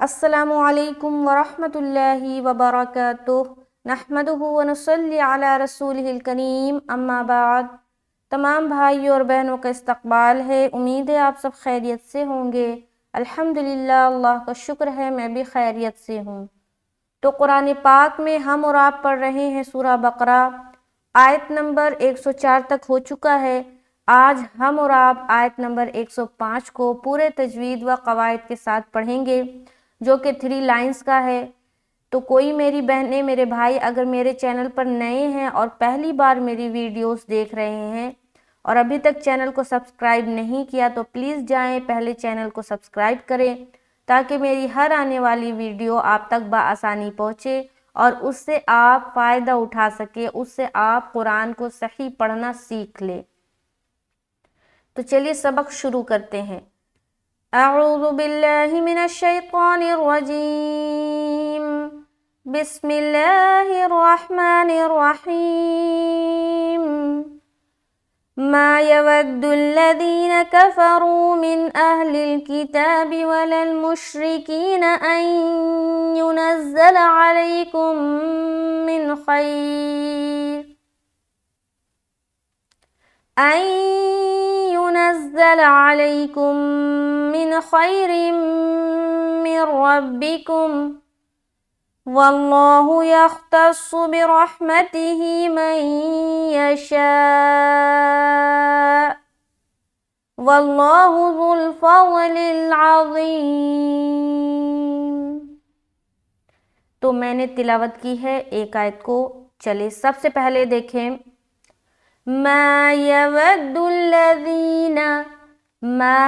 السلام علیکم ورحمۃ اللہ وبرکاتہ نحمدہ ونصلی علی رسولہ الکریم اما بعد۔ تمام بھائیوں اور بہنوں کا استقبال ہے، امید ہے آپ سب خیریت سے ہوں گے۔ الحمدللہ، اللہ کا شکر ہے میں بھی خیریت سے ہوں۔ تو قرآن پاک میں ہم اور آپ پڑھ رہے ہیں سورہ بقرہ، آیت نمبر 104 تک ہو چکا ہے۔ آج ہم اور آپ آیت نمبر 105 کو پورے تجوید و قواعد کے ساتھ پڑھیں گے، جو کہ 3 لائنز کا ہے۔ تو کوئی میری بہنیں، میرے بھائی اگر میرے چینل پر نئے ہیں اور پہلی بار میری ویڈیوز دیکھ رہے ہیں اور ابھی تک چینل کو سبسکرائب نہیں کیا تو پلیز جائیں پہلے چینل کو سبسکرائب کریں، تاکہ میری ہر آنے والی ویڈیو آپ تک بآسانی پہنچے اور اس سے آپ فائدہ اٹھا سکیں، اس سے آپ قرآن کو صحیح پڑھنا سیکھ لیں۔ تو چلیے سبق شروع کرتے ہیں۔ اعوذ باللہ من الشیطان الرجیم، بسم اللہ الرحمن الرحیم۔ ما يود الذين كفروا من أهل الكتاب ولا المشركين أن ينزل عليكم من خير من ربكم والله يختص برحمته من يشاء والله ذو الفضل العظيم۔ تو میں نے تلاوت کی ہے ایک آیت کو، چلے سب سے پہلے دیکھیں۔ ما یود الذین، ما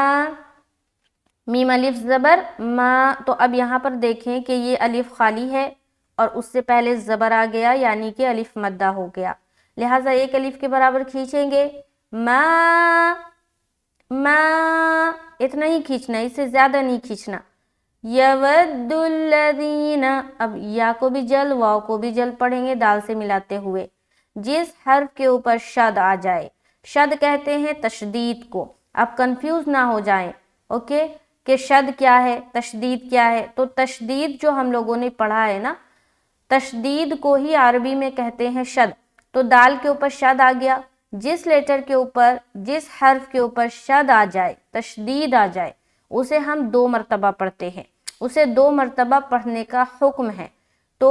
میم الف زبر ما، تو اب یہاں پر دیکھیں کہ یہ الف خالی ہے اور اس سے پہلے زبر آ گیا، یعنی کہ الف مدہ ہو گیا، لہٰذا ایک الف کے برابر کھینچیں گے۔ ما اتنا ہی کھینچنا، اس سے زیادہ نہیں کھینچنا۔ یود الذین، اب یا کو بھی جل، واو کو بھی جل پڑھیں گے دال سے ملاتے ہوئے۔ جس حرف کے اوپر شد آ جائے، شد کہتے ہیں تشدید کو، اب کنفیوز نہ ہو جائیں، اوکے، کہ شد کیا ہے، تشدید کیا ہے۔ تو تشدید جو ہم لوگوں نے پڑھا ہے نا، تشدید کو ہی عربی میں کہتے ہیں شد۔ تو دال کے اوپر شد آ گیا، جس لیٹر کے اوپر، جس حرف کے اوپر شد آ جائے، تشدید آ جائے، اسے ہم 2 مرتبہ پڑھتے ہیں، اسے 2 مرتبہ پڑھنے کا حکم ہے۔ تو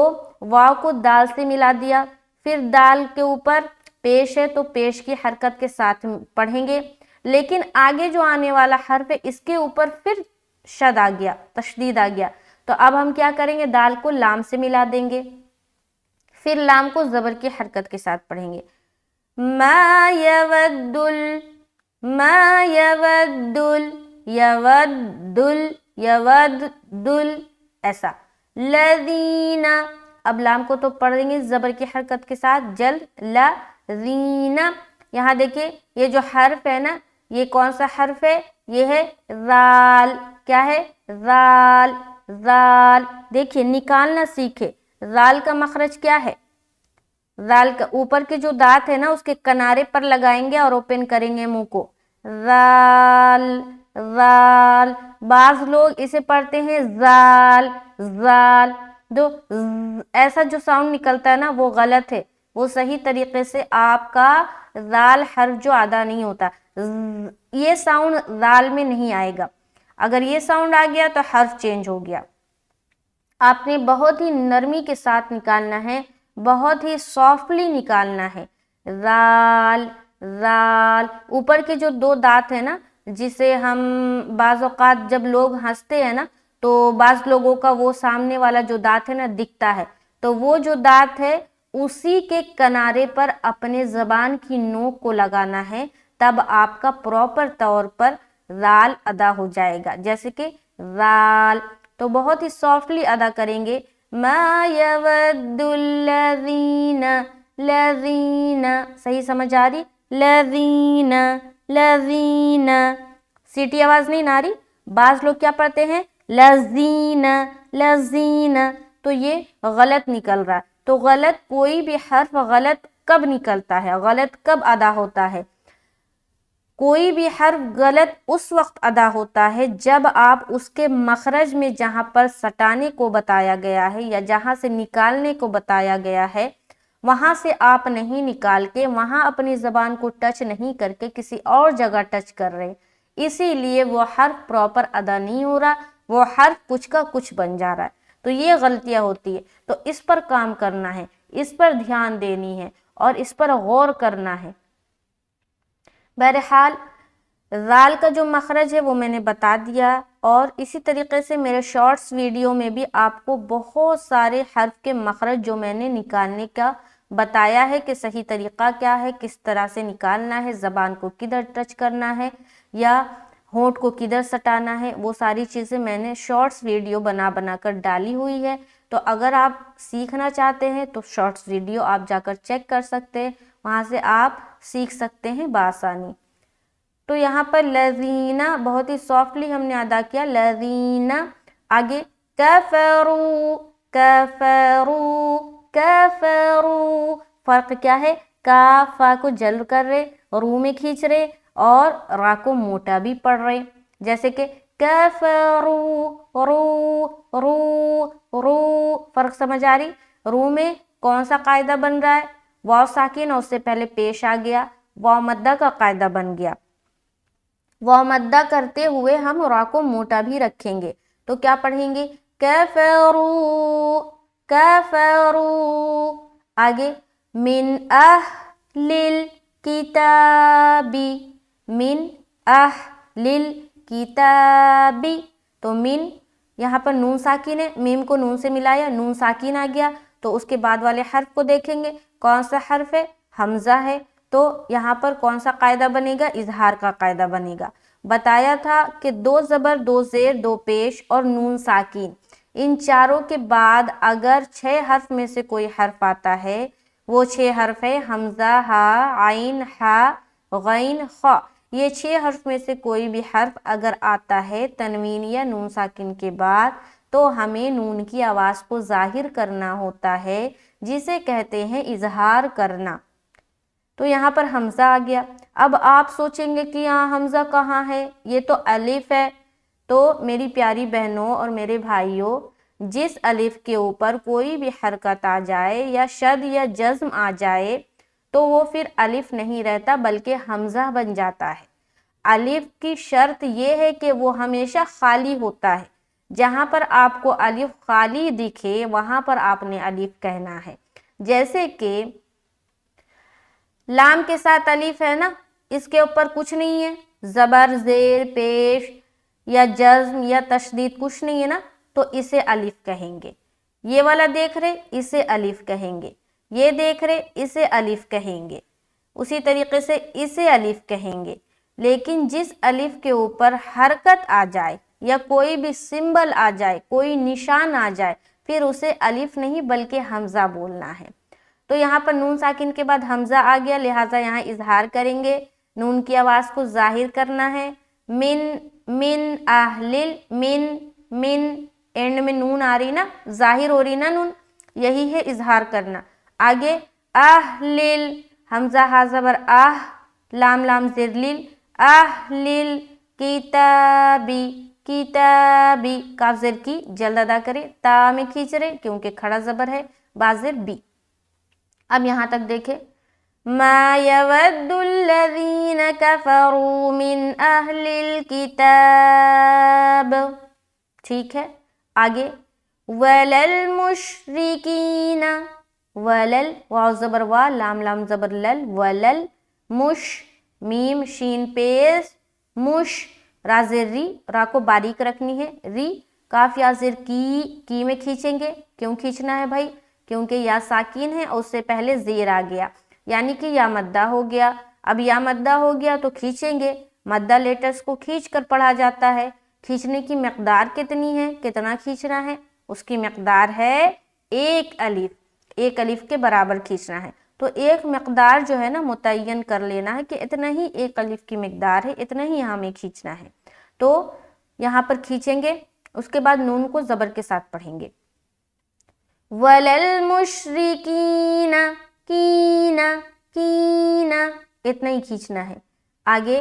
واو کو دال سے ملا دیا، پھر دال کے اوپر پیش ہے تو پیش کی حرکت کے ساتھ پڑھیں گے، لیکن آگے جو آنے والا حرف ہے اس کے اوپر پھر شد آ گیا، تشدید آ گیا، تو اب ہم کیا کریں گے، دال کو لام سے ملا دیں گے، پھر لام کو زبر کی حرکت کے ساتھ پڑھیں گے۔ ما یودل ایسا۔ لذین، اب لام کو تو پڑھیں گے زبر کی حرکت کے ساتھ، جل لذین۔ یہاں دیکھیں یہ جو حرف ہے نا، یہ کون سا حرف ہے، یہ ہے ذال۔ کیا ہے، ذال، ذال۔ دیکھیں نکالنا سیکھے، ذال کا مخرج کیا ہے، ذال کا اوپر کے جو دانت ہے نا اس کے کنارے پر لگائیں گے اور اوپن کریں گے منہ کو، ذال، ذال۔ بعض لوگ اسے پڑھتے ہیں زال، زال، جو ایسا جو ساؤنڈ نکلتا ہے نا وہ غلط ہے، وہ صحیح طریقے سے آپ کا ذال حرف جو ادا نہیں ہوتا، یہ ساؤنڈ ذال میں نہیں آئے گا، اگر یہ ساؤنڈ آ گیا تو حرف چینج ہو گیا۔ آپ نے بہت ہی نرمی کے ساتھ نکالنا ہے، بہت ہی سافٹلی نکالنا ہے، ذال، ذال۔ اوپر کے جو 2 دانت ہیں نا، جسے ہم بعض اوقات جب لوگ ہنستے ہیں نا تو بعض لوگوں کا وہ سامنے والا جو دانت ہے نا دکھتا ہے، تو وہ جو دانت ہے اسی کے کنارے پر اپنے زبان کی نوک کو لگانا ہے، تب آپ کا پراپر طور پر ذال ادا ہو جائے گا، جیسے کہ ذال۔ تو بہت ہی سافٹلی ادا کریں گے۔ ما یود الذین، لذین، صحیح سمجھ آ رہی، لذین، لذین، سیٹی آواز نہیں نہ رہی۔ بعض لوگ کیا پڑھتے ہیں، لذین، لذین، تو یہ غلط نکل رہا ہے۔ تو غلط کوئی بھی حرف غلط کب نکلتا ہے، غلط کب ادا ہوتا ہے، کوئی بھی حرف غلط اس وقت ادا ہوتا ہے جب آپ اس کے مخرج میں جہاں پر سٹانے کو بتایا گیا ہے یا جہاں سے نکالنے کو بتایا گیا ہے وہاں سے آپ نہیں نکال کے وہاں اپنی زبان کو ٹچ نہیں کر کے کسی اور جگہ ٹچ کر رہے، اسی لیے وہ حرف پراپر ادا نہیں ہو رہا، وہ حرف کچھ کا کچھ بن جا رہا ہے، تو یہ غلطیاں ہوتی ہے۔ تو اس پر کام کرنا ہے، اس پر دھیان دینی ہے اور اس پر غور کرنا ہے۔ بہرحال ذال کا جو مخرج ہے وہ میں نے بتا دیا، اور اسی طریقے سے میرے شارٹس ویڈیو میں بھی آپ کو بہت سارے حرف کے مخرج جو میں نے نکالنے کا بتایا ہے کہ صحیح طریقہ کیا ہے، کس طرح سے نکالنا ہے، زبان کو کدھر ٹچ کرنا ہے یا ہونٹ کو کدھر سٹانا ہے، وہ ساری چیزیں میں نے شارٹس ویڈیو بنا کر ڈالی ہوئی ہے۔ تو اگر آپ سیکھنا چاہتے ہیں تو شارٹس ویڈیو آپ جا کر چیک کر سکتے ہیں، وہاں سے آپ سیکھ سکتے ہیں بآسانی۔ تو یہاں پر لذینہ بہت ہی سافٹلی ہم نے ادا کیا، لذینہ۔ آگے کفروا، کفروا، کفروا، فرق کیا ہے؟ کاف فا کو جلد کر رہے، رو میں کھینچ رہے اور را کو موٹا بھی پڑھ رہے، جیسے کہ کفروا، رو رو رو، فرق سمجھ آ رہی؟ رو میں کون سا قاعدہ بن رہا ہے؟ واو ساکن اور اس سے پہلے پیش آ گیا، واو مدہ کا قاعدہ بن گیا۔ واو مدہ کرتے ہوئے ہم را کو موٹا بھی رکھیں گے، تو کیا پڑھیں گے؟ کفروا، کفروا۔ آگے من اہل الکتاب، من اہل الکتاب، تو من یہاں پر نون ساکن ہے، میم کو نون سے ملایا، نون ساکن آ گیا، تو اس کے بعد والے حرف کو دیکھیں گے کون سا حرف ہے؟ حمزہ ہے، تو یہاں پر کون سا قاعدہ بنے گا؟ اظہار کا قاعدہ بنے گا۔ بتایا تھا کہ 2 زبر 2 زیر 2 پیش اور نون ساکن، ان چاروں کے بعد اگر 6 حرف میں سے کوئی حرف آتا ہے، وہ 6 حرف ہے حمزہ، ہا، عین، ہا، غین، خا۔ یہ 6 حرف میں سے کوئی بھی حرف اگر آتا ہے تنوین یا نون ساکن کے بعد، تو ہمیں نون کی آواز کو ظاہر کرنا ہوتا ہے، جسے کہتے ہیں اظہار کرنا۔ تو یہاں پر حمزہ آ گیا۔ اب آپ سوچیں گے کہ یہاں حمزہ کہاں ہے؟ یہ تو الف ہے۔ تو میری پیاری بہنوں اور میرے بھائیوں، جس الف کے اوپر کوئی بھی حرکت آ جائے یا شد یا جزم آ جائے تو وہ پھر الف نہیں رہتا بلکہ حمزہ بن جاتا ہے۔ الف کی شرط یہ ہے کہ وہ ہمیشہ خالی ہوتا ہے، جہاں پر آپ کو الف خالی دکھے وہاں پر آپ نے الف کہنا ہے۔ جیسے کہ لام کے ساتھ الف ہے نا، اس کے اوپر کچھ نہیں ہے، زبر، زیر، پیش یا جزم یا تشدید کچھ نہیں ہے نا، تو اسے الف کہیں گے۔ یہ والا دیکھ رہے، اسے الف کہیں گے۔ یہ دیکھ رہے، اسے الف کہیں گے۔ اسی طریقے سے اسے الف کہیں گے۔ لیکن جس الف کے اوپر حرکت آ جائے یا کوئی بھی سمبل آ جائے، کوئی نشان آ جائے، پھر اسے الف نہیں بلکہ حمزہ بولنا ہے۔ تو یہاں پر نون ساکن کے بعد حمزہ آ گیا، لہٰذا یہاں اظہار کریں گے، نون کی آواز کو ظاہر کرنا ہے۔ من، من اہل، من، من، اینڈ میں نون آ رہی نا، ظاہر ہو رہی نا نون، یہی ہے اظہار کرنا۔ آگے اہل، حمزہ ہا زبر آہ، لام لام زیر لیل، اہل کتابی، کتابی، کاف زیر کی جلد ادا کرے، تا میں کھینچ رہے کیونکہ کھڑا زبر ہے، با زیر بی۔ اب یہاں تک دیکھیں، ما يود الذين كفروا من اہل الكتاب، ٹھیک ہے۔ آگے ولل مشرکین، ولل، واو زبر وا، لام لام زبر لل، ولل، مش، میم شین پیش، مش، را زیر ری، را کو باریک رکھنی ہے، ری، کاف یا زیر کی میں کھینچیں گے۔ کیوں کھینچنا ہے بھائی؟ کیونکہ یا ساکین ہے اور اس سے پہلے زیر آ گیا، یعنی کہ یا مدہ ہو گیا۔ اب یا مدہ ہو گیا تو کھینچیں گے، مدہ لیٹرز کو کھینچ کر پڑھا جاتا ہے۔ کھینچنے کی مقدار کتنی ہے؟ کتنا کھینچنا ہے؟ اس کی مقدار ہے 1 الف، 1 الف کے برابر کھینچنا ہے۔ تو ایک مقدار جو ہے نا متعین کر لینا ہے کہ اتنا ہی 1 الف کی مقدار ہے، اتنا ہی ہمیں کھینچنا ہے۔ تو یہاں پر کھینچیں گے، اس کے بعد نون کو زبر کے ساتھ پڑھیں گے۔ وَلَلْمُشْرِكِينَ، کینا، کینا، اتنا ہی کھینچنا ہے۔ آگے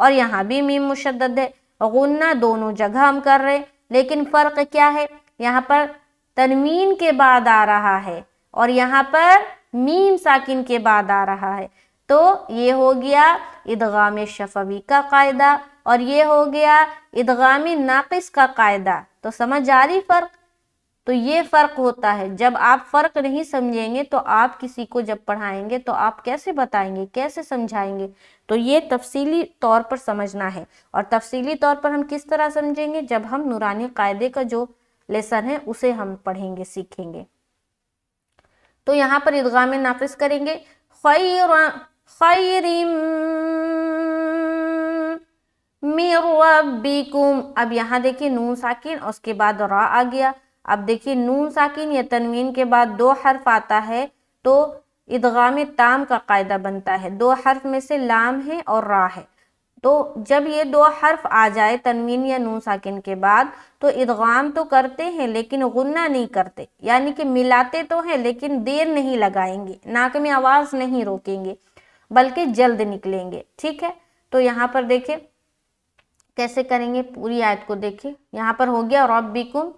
اور یہاں بھی میم مشدد ہے. غنہ دونوں جگہ ہم کر رہے, لیکن فرق کیا ہے, یہاں پر تنوین کے بعد آ رہا ہے اور یہاں پر میم ساکن کے بعد آ رہا ہے. تو یہ ہو گیا ادغام شفوی کا قاعدہ اور یہ ہو گیا ادغام ناقص کا قاعدہ. تو سمجھ آ رہی فرق؟ تو یہ فرق ہوتا ہے. جب آپ فرق نہیں سمجھیں گے تو آپ کسی کو جب پڑھائیں گے تو آپ کیسے بتائیں گے, کیسے سمجھائیں گے؟ تو یہ تفصیلی طور پر سمجھنا ہے. اور تفصیلی طور پر ہم کس طرح سمجھیں گے؟ جب ہم نورانی قاعدے کا جو لیسن ہے اسے ہم پڑھیں گے, سیکھیں گے. تو یہاں پر ادغام ناقص کریں گے, خیر من ربکم. اب یہاں دیکھیں نون ساکن اور اس کے بعد را آ گیا. اب دیکھیں نون ساکن یا تنوین کے بعد 2 حرف آتا ہے تو ادغام تام کا قاعدہ بنتا ہے. 2 حرف میں سے لام ہے اور را ہے. تو جب یہ 2 حرف آ جائے تنوین یا نون ساکن کے بعد تو ادغام تو کرتے ہیں لیکن غنہ نہیں کرتے, یعنی کہ ملاتے تو ہیں لیکن دیر نہیں لگائیں گے, ناک میں آواز نہیں روکیں گے بلکہ جلد نکلیں گے. ٹھیک ہے, تو یہاں پر دیکھیں کیسے کریں گے, پوری آیت کو دیکھیں. یہاں پر ہو گیا ربکم,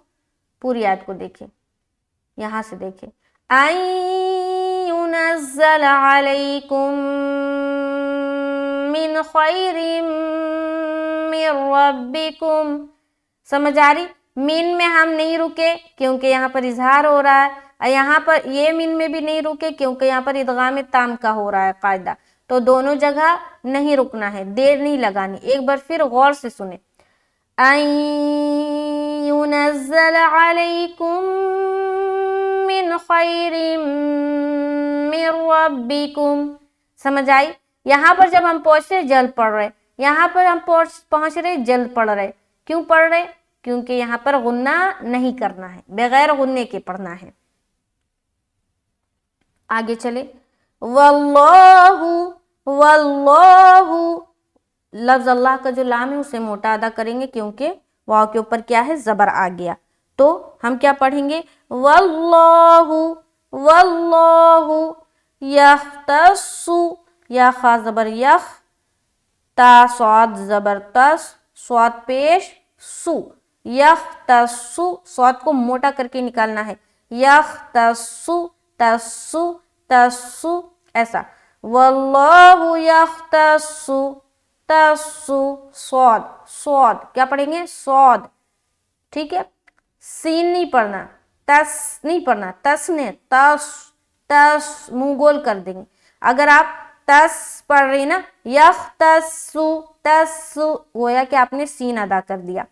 پوری آیت کو دیکھیں, یہاں سے دیکھیں ان ينزل علیکم من خیر من ربکم. سمجھ آ رہی؟ مین میں ہم نہیں رکے کیونکہ یہاں پر اظہار ہو رہا ہے, اور یہاں پر یہ مین میں بھی نہیں رکے کیونکہ یہاں پر ادغام تام کا ہو رہا ہے قاعدہ. تو دونوں جگہ نہیں رکنا ہے, دیر نہیں لگانی. ایک بار پھر غور سے سنیں. ان ينزل علیکم من خیر من ربکم. سمجھ آئی؟ یہاں پر جب ہم پہنچ رہے جلد پڑھ رہے, یہاں پر ہم پہنچ رہے جلد پڑھ رہے. کیوں پڑھ رہے؟ کیونکہ یہاں پر غنہ نہیں کرنا ہے, بغیر غنے کے پڑھنا ہے. آگے چلے. واللہ, واللہ لفظ اللہ کا جو لام ہے اسے موٹا ادا کریں گے کیونکہ واو کے اوپر کیا ہے, زبر آ گیا. تو ہم کیا پڑھیں گے, واللہ, واللہ یختص, یا خا زبر یخ, تا صاد زبر تس, صاد پیش سو, یختص, صاد کو موٹا کر کے نکالنا ہے, یختص تسو تسو ایسا. واللہ یختص تسو, صاد, صاد کیا پڑھیں گے, صاد. ٹھیک ہے, سین نہیں پڑھنا, تس نہیں پڑھنا, تس نے تس, تس منہ گول کر دیں گے. اگر آپ تس پڑھ رہی نا, یختصو تسو, گویا کہ آپ نے سین ادا کر دیا.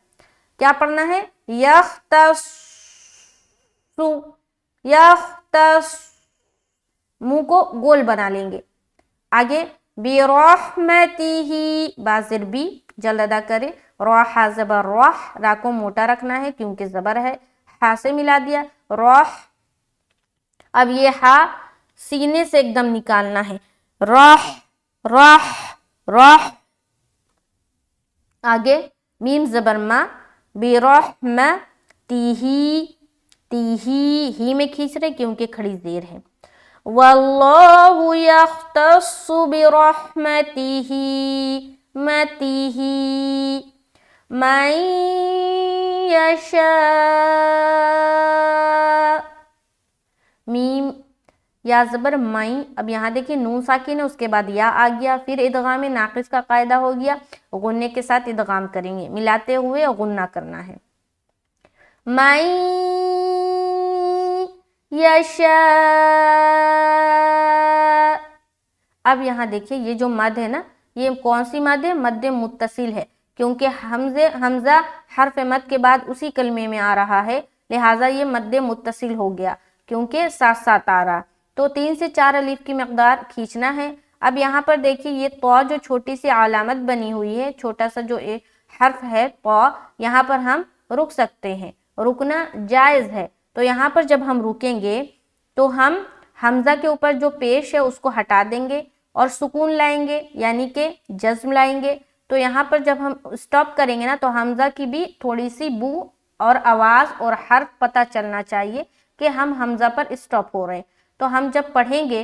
کیا پڑھنا ہے, یختصو, یختص, منہ کو گول بنا لیں گے. آگے برحمتہ, بازر بی, جلد ادا کرے. روح زبر روح, را کو موٹا رکھنا ہے کیونکہ زبر ہے, ہا سے ملا دیا روح. اب یہ ہا سینے سے ایک دم نکالنا ہے, روح روح روح. آگے میم زبر ما, برحمتہ, تیہی, ہی میں کھینچ رہے کیونکہ کھڑی زیر ہے. واللہ یختص برحمتہ متہ من یشاء. میم یا زبر مائیں. اب یہاں دیکھیں نون ساکن ہے, اس کے بعد یا آ گیا. پھر ادغام ناقص کا قاعدہ ہو گیا, غنے کے ساتھ ادغام کریں گے, ملاتے ہوئے غنہ کرنا ہے. من یشاء. اب یہاں دیکھیے یہ جو مد ہے نا, یہ کون سی مد ہے, مد متصل ہے کیونکہ حمزہ حرف مد کے بعد اسی کلمے میں آ رہا ہے, لہٰذا یہ مد متصل ہو گیا کیونکہ ساتھ ساتھ آ رہا. تو 3 سے 4 الف کی مقدار کھینچنا ہے. اب یہاں پر دیکھیے یہ تو جو چھوٹی سی علامت بنی ہوئی ہے, چھوٹا سا جو حرف ہے تو, یہاں پر ہم رک سکتے ہیں, رکنا جائز ہے. تو یہاں پر جب ہم رکیں گے تو ہم حمزہ کے اوپر جو پیش ہے اس کو ہٹا دیں گے اور سکون لائیں گے, یعنی کہ جزم لائیں گے. تو یہاں پر جب ہم سٹاپ کریں گے نا تو حمزہ کی بھی تھوڑی سی بو اور آواز اور حرف پتہ چلنا چاہیے کہ ہم حمزہ پر سٹاپ ہو رہے ہیں. تو ہم جب پڑھیں گے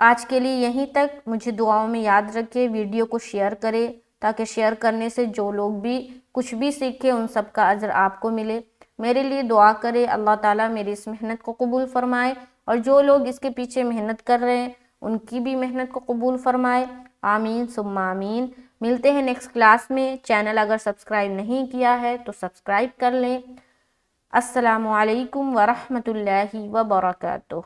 آج کے لیے یہیں تک. مجھے دعاؤں میں یاد رکھے، ویڈیو کو شیئر کرے تاکہ شیئر کرنے سے جو لوگ بھی کچھ بھی سیکھے ان سب کا اجر آپ کو ملے. میرے لیے دعا کرے، اللہ تعالیٰ میری اس محنت کو قبول فرمائے، اور جو لوگ اس کے پیچھے محنت کر رہے ہیں ان کی بھی محنت کو قبول فرمائے. آمین ثم آمین. ملتے ہیں نیکسٹ کلاس میں. چینل اگر سبسکرائب نہیں کیا ہے تو سبسکرائب کر لیں. السلام علیکم ورحمۃ اللہ وبرکاتہ.